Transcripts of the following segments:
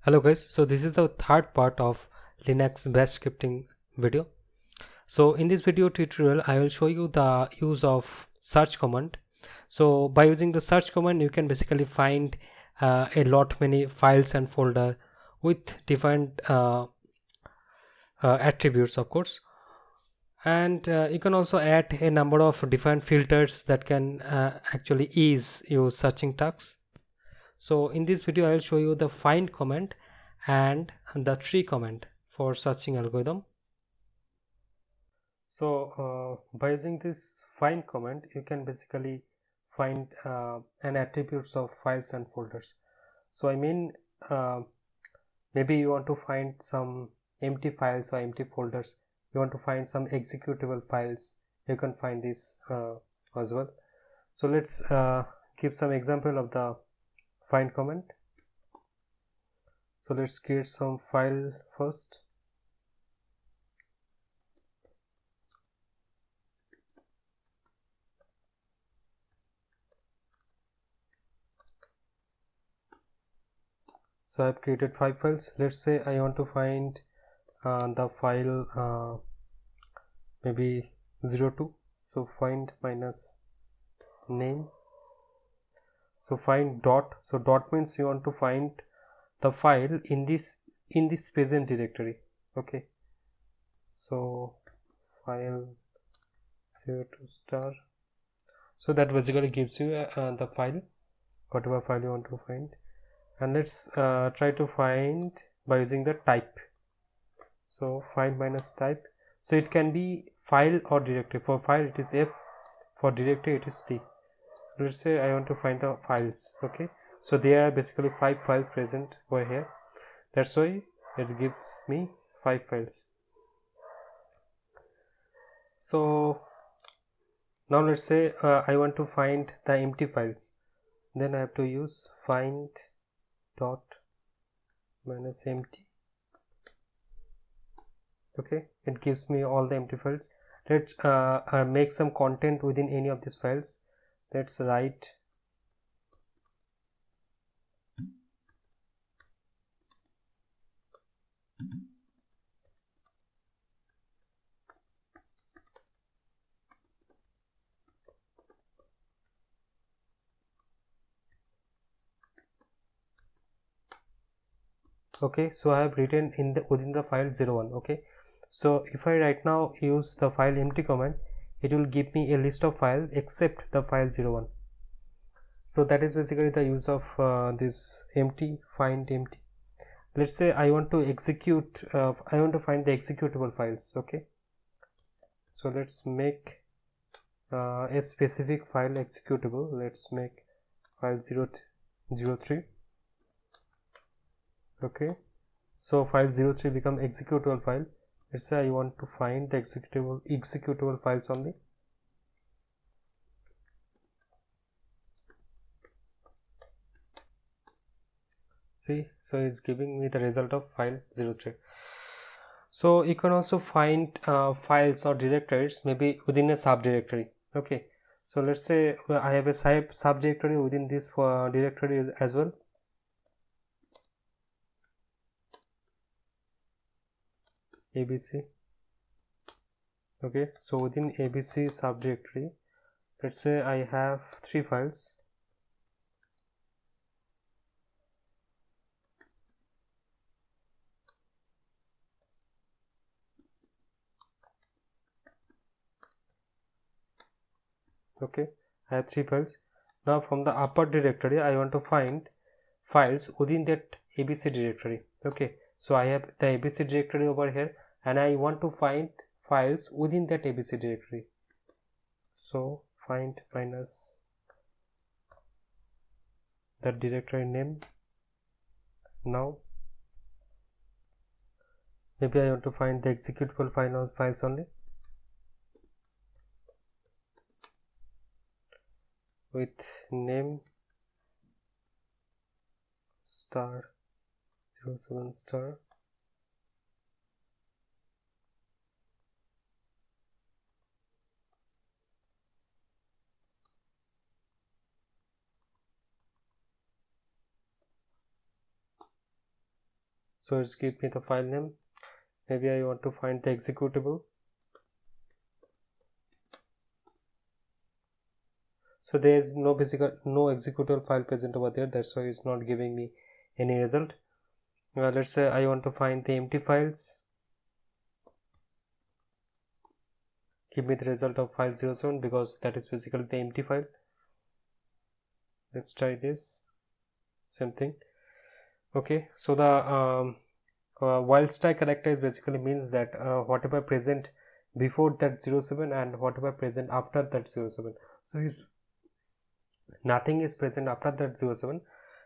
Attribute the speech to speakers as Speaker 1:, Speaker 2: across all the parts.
Speaker 1: Hello guys, so this is the third part of Linux bash scripting video. So in this video tutorial I will show you the use of search command. So by using the search command you can basically find a lot many files and folder with different attributes of course, and you can also add a number of different filters that can actually ease your searching tasks. So in this video I will show you the find command and the tree command for searching algorithm. So by using this find command you can basically find an attributes of files and folders. So I mean, uh, maybe you want to find some empty files or empty folders, you want to find some executable files, you can find this as well. So let's give some example of the find command. So let's create some file first. So I've created 5 files. Let's say I want to find the file maybe 02. So find minus name. So find dot. So dot means you want to find the file in this present directory. Okay. So file 02 star. So that basically gives you the file, whatever file you want to find. And let's try to find by using the type. So find minus type, so it can be file or directory. For file it is F, for directory it is T. Let's say I want to find the files. Okay, so there are basically 5 files present over here, that's why it gives me 5 files. So now let's say I want to find the empty files, then I have to use find dot minus empty. Okay, it gives me all the empty files. Let's make some content within any of these files. Let's write okay. So I have written in the within the file 01. Okay, so if I right now use the file empty command, it will give me a list of files except the file 01. So that is basically the use of this empty find empty. Let's say I want to execute I want to find the executable files. Okay, so let's make a specific file executable. Let's make file 03. Okay, so file 03 become executable file. Let's say I want to find the executable files only. See, so it's giving me the result of file 03. So you can also find files or directories maybe within a subdirectory. Okay, so let's say I have a subdirectory within this directory as well. ABC. Okay, so within ABC subdirectory, let's say I have 3 files. Okay, I have 3 files. Now from the upper directory I want to find files within that ABC directory. Okay, so I have the ABC directory over here and I want to find files within that ABC directory. So find minus the directory name. Now maybe I want to find the executable files only with name star 07 star. So it's give me the file name. Maybe I want to find the executable. So there is no executable file present over there, that's why it's not giving me any result. Let's say I want to find the empty files. Give me the result of file 07 because that is basically the empty file. Let's try this. Same thing. Okay, so the while stack character is basically means that whatever present before that 07 and whatever present after that 07. So if nothing is present after that 07,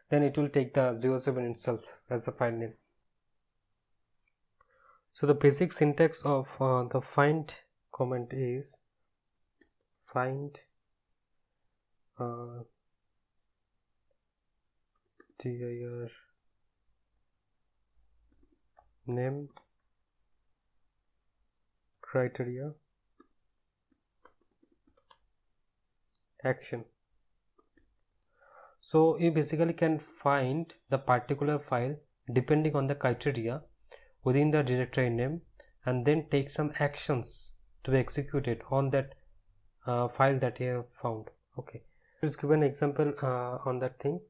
Speaker 1: then it will take the 07 itself as the file name. So the basic syntax of the find command is find dir name criteria action. So you basically can find the particular file depending on the criteria within the directory name and then take some actions to be executed on that file that you have found. Okay, let's give an example on that thing.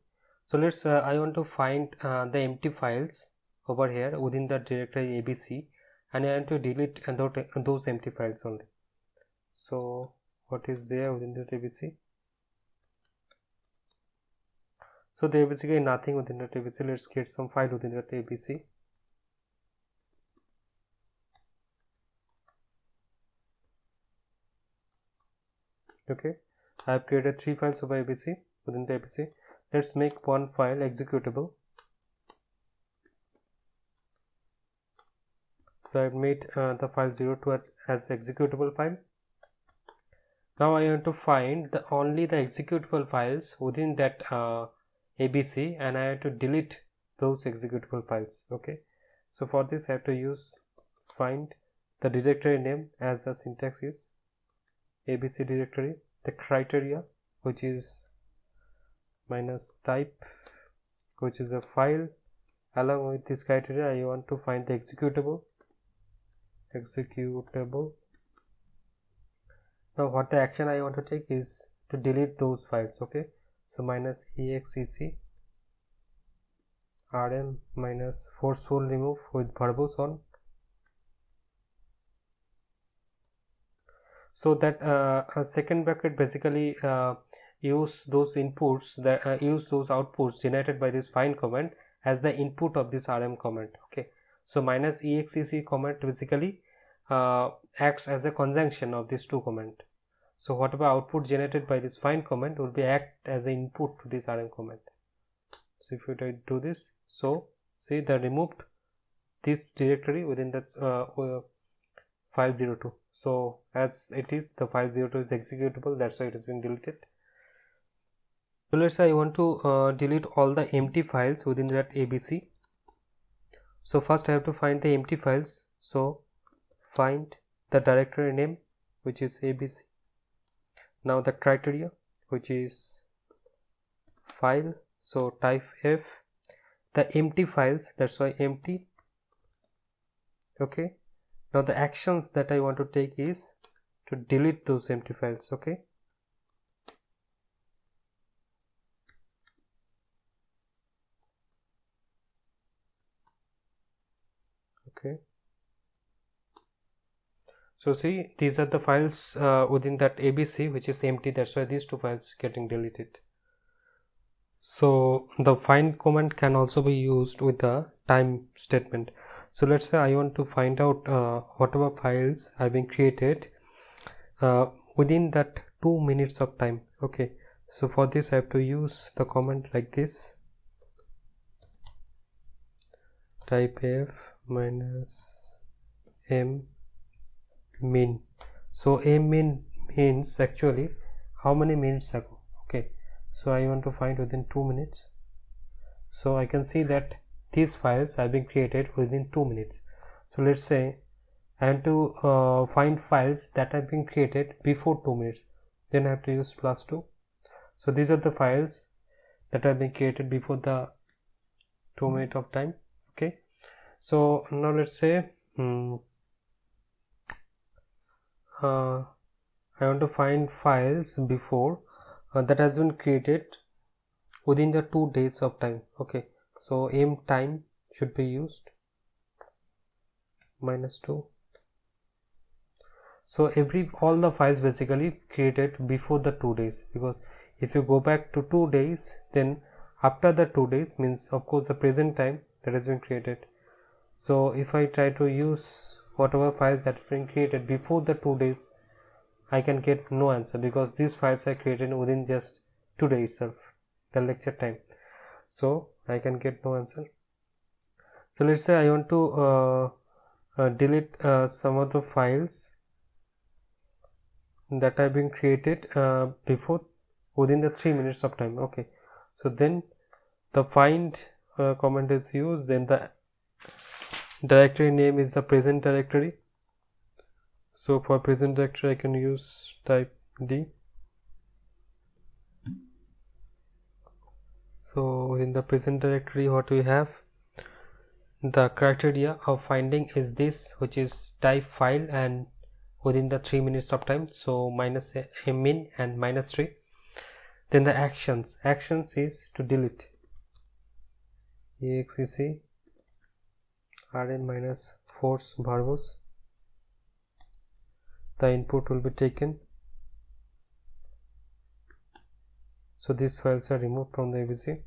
Speaker 1: So let's I want to find the empty files over here within the directory ABC, and I want to delete those empty files only. So what is there within the ABC? So there basically nothing within the ABC. Let's get some file within the ABC. Okay, I have created 3 files over ABC within the ABC. Let's make one file executable. So I have made the file 02 as executable file. Now I want to find only the executable files within that ABC, and I have to delete those executable files. Okay, so for this I have to use find the directory name as the syntax is ABC directory, the criteria which is minus type which is a file. Along with this criteria I want to find the executable. Now what the action I want to take is to delete those files. Okay, so minus exec rm minus forceful remove with verbose on. So that a second bracket basically use those inputs that use those outputs generated by this find command as the input of this rm command. Okay, so minus exec command basically acts as a conjunction of these two commands. So whatever output generated by this find command will be act as an input to this rm command. So if you do this, so see the removed this directory within that file 02. So as it is, the file 02 is executable, that's why it has been deleted. So let's say I want to delete all the empty files within that ABC. So first I have to find the empty files. So find the directory name which is ABC. Now the criteria which is file, so type F, the empty files, that's why empty. Okay, now the actions that I want to take is to delete those empty files. Okay, so see these are the files within that ABC which is empty, that's why these two files getting deleted. So the find command can also be used with the time statement. So let's say I want to find out whatever files have been created within that 2 minutes of time. Okay, so for this I have to use the command like this, type F minus m min. So m min means actually how many minutes ago. Okay, so I want to find within 2 minutes. So I can see that these files have been created within 2 minutes. So let's say I want to find files that have been created before 2 minutes, then I have to use +2. So these are the files that have been created before the 2 minute of time. Okay, So now let's say I want to find files before that has been created within the 2 days of time. Okay, so m time should be used -2. So all the files basically created before the 2 days, because if you go back to 2 days, then after the 2 days means of course the present time that has been created. So if I try to use whatever files that have been created before the 2 days, I can get no answer, because these files are created within just 2 days itself, the lecture time. So I can get no answer. So let's say I want to delete some of the files that have been created before within the 3 minutes of time. Okay, so then the find command is used, then the directory name is the present directory. So for present directory I can use type D. So in the present directory what we have, the criteria of finding is this, which is type file and within the 3 minutes of time, so -min and -3. Then the actions is to delete exec rn -force verbose. The input will be taken, so these files are removed from the abc.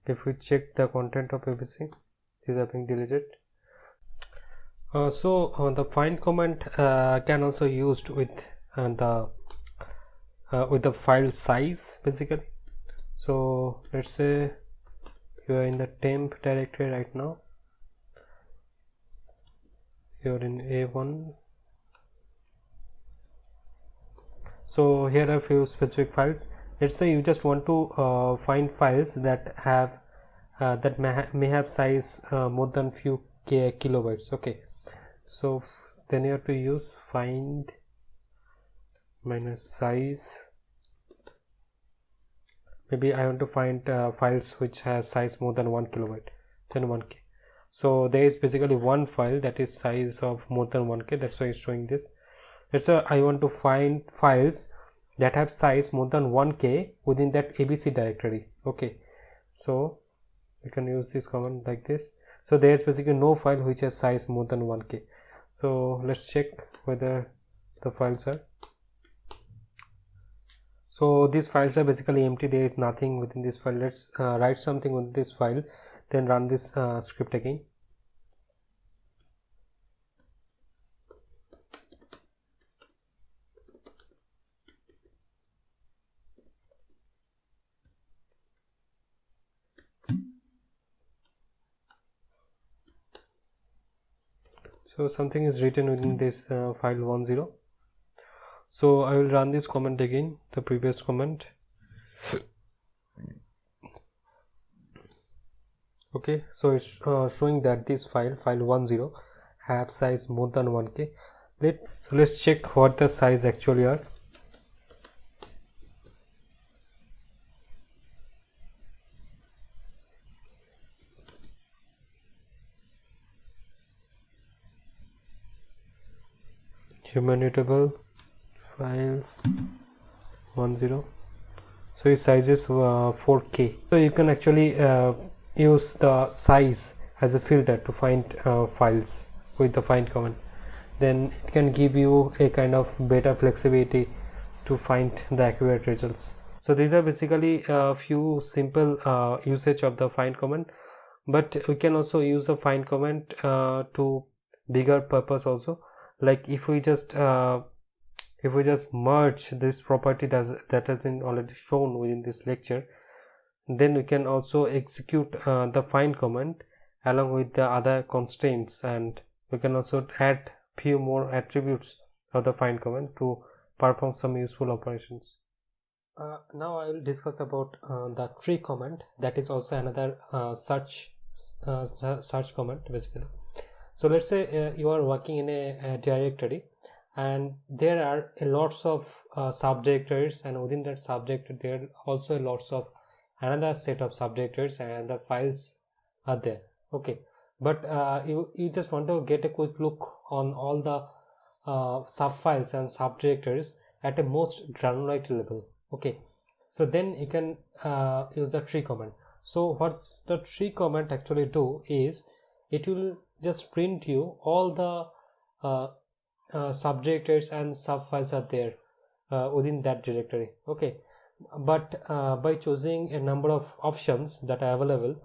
Speaker 1: If we check the content of abc, these are being deleted. The find command can also used with the file size basically. So let's say you are in the temp directory right now, you are in A1. So here are a few specific files. Let's say you just want to find files that have that may have size more than few kilobytes. Okay, so then you have to use find -size. Maybe I want to find files which has size more than 1 kilobyte, then 1k. So there is basically one file that is size of more than 1k, that's why it's showing this. Let's say I want to find files that have size more than 1k within that abc directory. Okay, so you can use this command like this. So there is basically no file which has size more than 1k. So let's check whether the files are. So these files are basically empty, there is nothing within this file. Let's write something on this file, then run this script again. So something is written within this file 10. So I will run this command again, the previous command. Okay, so it's showing that this file 10 have size more than 1k. Let's check what the size actually are. Humanitable files 10, so its size is 4k. So you can actually use the size as a filter to find files with the find command. Then it can give you a kind of better flexibility to find the accurate results. So these are basically a few simple usage of the find command, but we can also use the find command to bigger purpose also. Like if we just merge this property that has been already shown within this lecture, then we can also execute the find command along with the other constraints, and we can also add few more attributes of the find command to perform some useful operations. Now I will discuss about the tree command, that is also another search command basically. So let's say you are working in a directory, and there are lots of subdirectories, and within that subdirectory there are also lots of another set of subdirectories, and the files are there. Okay, but you just want to get a quick look on all the subfiles and subdirectories at a most granularity level. Okay, so then you can use the tree command. So what's the tree command actually do is it will just print you all the subdirectories and subfiles are there within that directory. Okay, but by choosing a number of options that are available,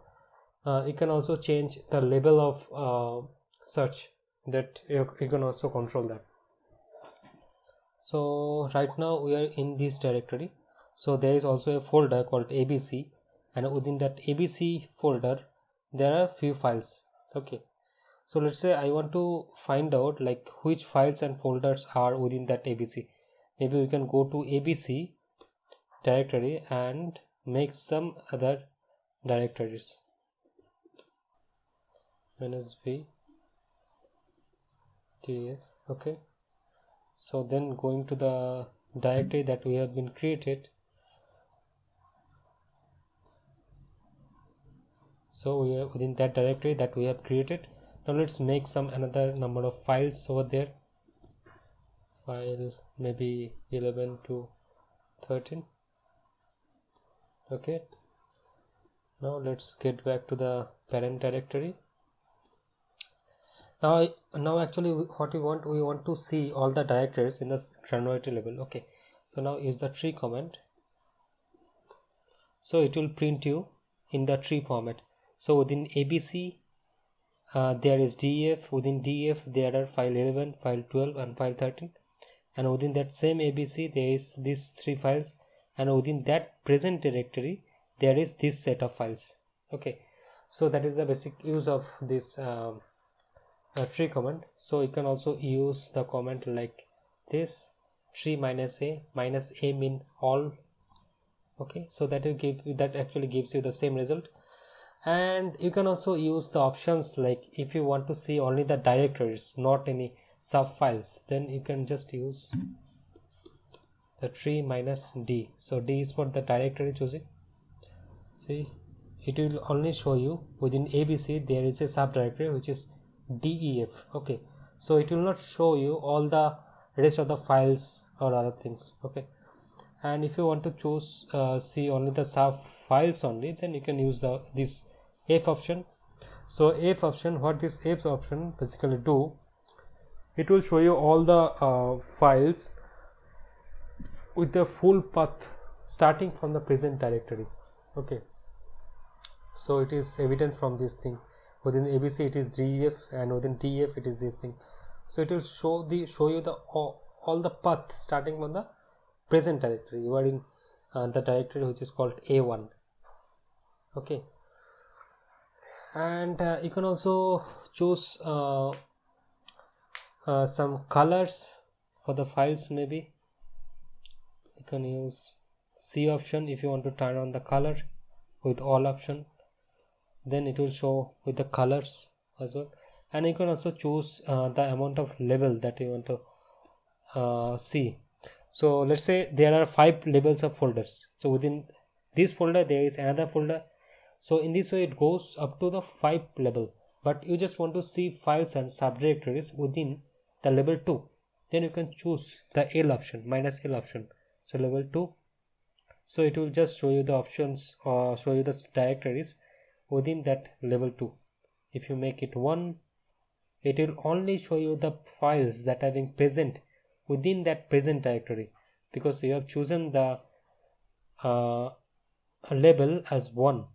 Speaker 1: you can also change the label of search, that you can also control that. So right now we are in this directory, so there is also a folder called abc, and within that abc folder there are few files. Okay, so let's say I want to find out like which files and folders are within that abc. Maybe we can go to abc directory and make some other directories. -v tf. Okay, so then going to the directory that we have been created, so we are within that directory that we have created. Now let's make some another number of files over there. File maybe 11 to 13. Okay, now let's get back to the parent directory. Now actually what we want to see all the directories in the granularity level. Okay, so now use the tree command, so it will print you in the tree format. So within abc there is def, within def there are file 11, file 12 and file 13, and within that same abc there is these three files, and within that present directory there is this set of files. Okay, so that is the basic use of this tree command. So you can also use the command like this, tree -a mean all. Okay, so that will give that actually gives you the same result. And you can also use the options like if you want to see only the directories, not any sub files, then you can just use the tree -d. So d is for the directory choosing. See, it will only show you within abc there is a subdirectory which is def. Okay, so it will not show you all the rest of the files or other things. Okay, and if you want to choose see only the sub files only, then you can use this f option. So f option, what this f option basically do, it will show you all the files with the full path starting from the present directory. Okay, so it is evident from this thing, within abc it is def, and within def it is this thing. So it will show you the all the path starting from the present directory. You are in the directory which is called a1. Okay, and you can also choose some colors for the files. Maybe you can use C option if you want to turn on the color with all option, then it will show with the colors as well. And you can also choose the amount of label that you want to see. So let's say there are 5 labels of folders, so within this folder there is another folder. So in this way it goes up to the 5 level, but you just want to see files and subdirectories within the level 2, then you can choose the L option, -L option. So level 2, so it will just show you the options or show you the directories within that level 2. If you make it 1, it will only show you the files that are being present within that present directory, because you have chosen the label as 1.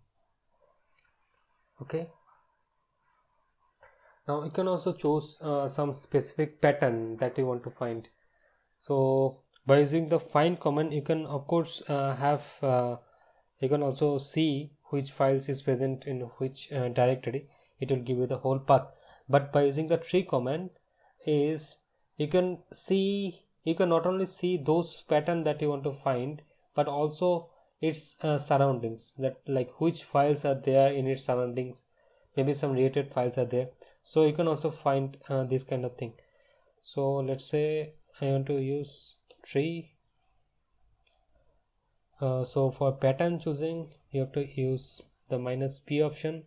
Speaker 1: Okay, now you can also choose some specific pattern that you want to find. So by using the find command, you can of course you can also see which files is present in which directory. It will give you the whole path. But by using the tree command is you can not only see those pattern that you want to find, but also its surroundings, that like which files are there in its surroundings, maybe some related files are there. So you can also find this kind of thing. So let's say I want to use tree. So for pattern choosing you have to use the -p option.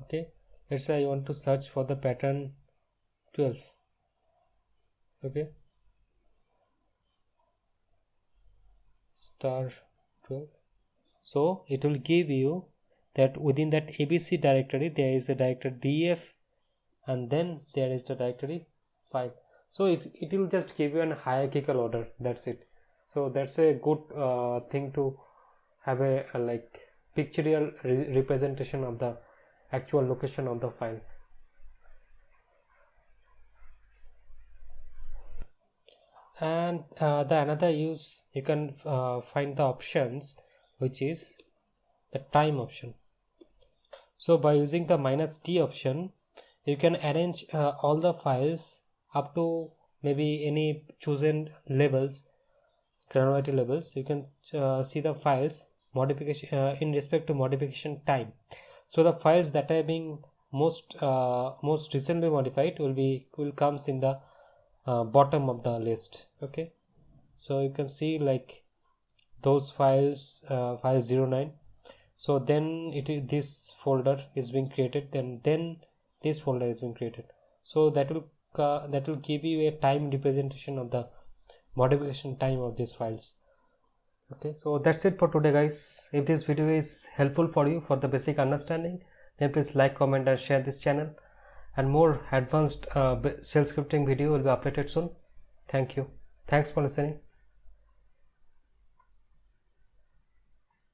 Speaker 1: Okay, let's say I want to search for the pattern 12. Okay, star 12. So it will give you that within that ABC directory there is a directory df, and then there is the directory file. So if it will just give you an hierarchical order, that's it. So that's a good thing to have a like pictorial representation of the actual location of the file. And the another use, you can find the options, which is the time option. So by using the -t option, you can arrange all the files up to maybe any chosen levels, granularity levels. You can see the files modification in respect to modification time. So the files that are being most recently modified will comes in the bottom of the list. Okay, so you can see like those files, file 09. So then this folder is being created, then this folder is being created. So that will give you a time representation of the modification time of these files. Okay, so that's it for today, guys. If this video is helpful for you for the basic understanding, then please like, comment and share this channel, and more advanced shell scripting video will be updated soon. Thank you. Thanks for listening.